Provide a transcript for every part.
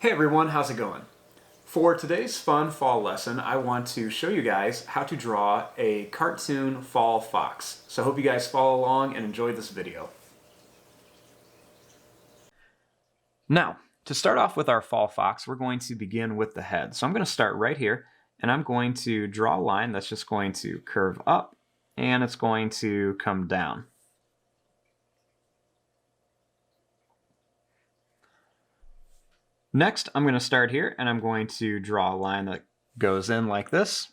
Hey everyone, how's it going? For today's fun fall lesson, I want to show you guys how to draw a cartoon fall fox. So I hope you guys follow along and enjoy this video. Now, to start off with our fall fox, we're going to begin with the head. So I'm going to start right here, and I'm going to draw a line that's just going to curve up, and it's going to come down. Next, I'm going to start here, and I'm going to draw a line that goes in like this,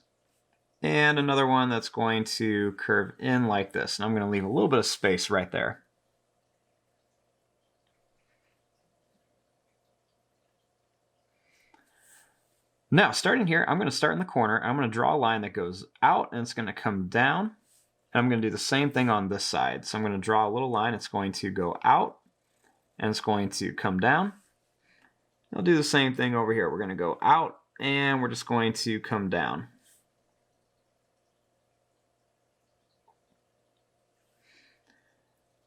and another one that's going to curve in like this. And I'm going to leave a little bit of space right there. Now, starting here, I'm going to start in the corner. I'm going to draw a line that goes out, and it's going to come down. And I'm going to do the same thing on this side. So I'm going to draw a little line. It's going to go out, and it's going to come down. I'll do the same thing over here. We're going to go out, and we're just going to come down.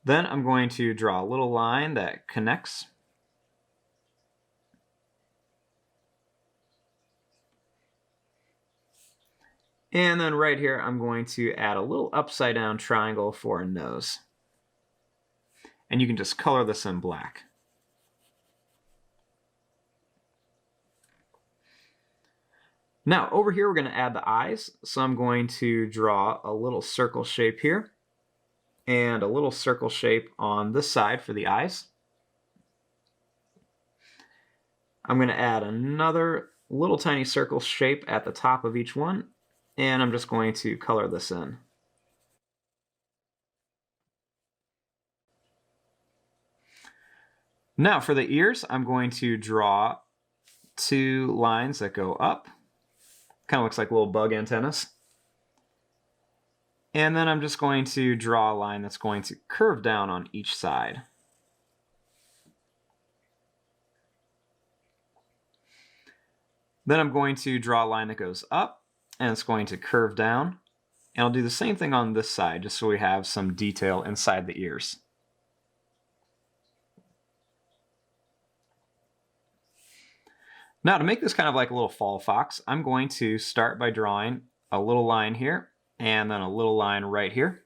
Then I'm going to draw a little line that connects. And then right here, I'm going to add a little upside down triangle for a nose. And you can just color this in black. Now, over here, we're going to add the eyes. So I'm going to draw a little circle shape here and a little circle shape on this side for the eyes. I'm going to add another little tiny circle shape at the top of each one, and I'm just going to color this in. Now, for the ears, I'm going to draw two lines that go up. Kind of looks like little bug antennas. And then I'm just going to draw a line that's going to curve down on each side. Then I'm going to draw a line that goes up, and it's going to curve down. And I'll do the same thing on this side, just so we have some detail inside the ears. Now, to make this kind of like a little fall fox, I'm going to start by drawing a little line here, and then a little line right here.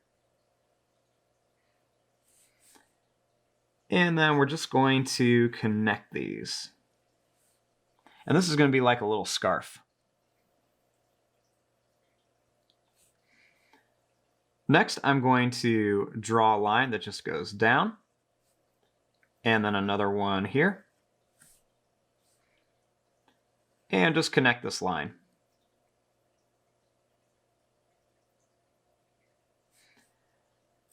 And then we're just going to connect these. And this is going to be like a little scarf. Next, I'm going to draw a line that just goes down, and then another one here. And just connect this line.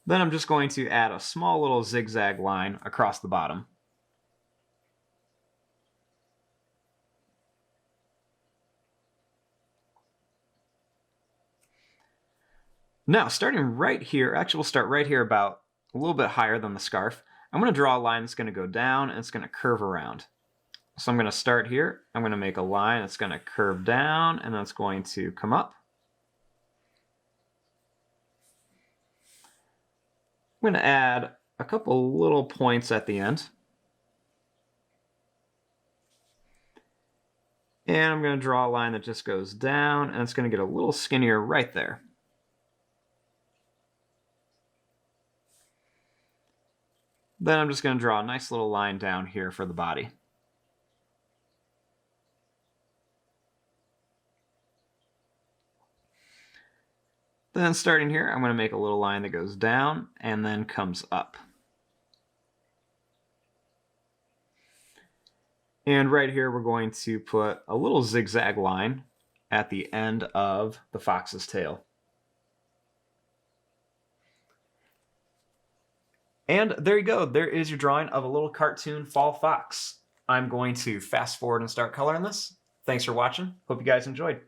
Then I'm just going to add a small little zigzag line across the bottom. Now, starting right here, actually we'll start right here about a little bit higher than the scarf. I'm going to draw a line that's going to go down, and it's going to curve around. So I'm going to start here. I'm going to make a line that's going to curve down, and then it's going to come up. I'm going to add a couple little points at the end. And I'm going to draw a line that just goes down, and it's going to get a little skinnier right there. Then I'm just going to draw a nice little line down here for the body. Then starting here, I'm going to make a little line that goes down and then comes up. And right here, we're going to put a little zigzag line at the end of the fox's tail. And there you go. There is your drawing of a little cartoon fall fox. I'm going to fast forward and start coloring this. Thanks for watching. Hope you guys enjoyed.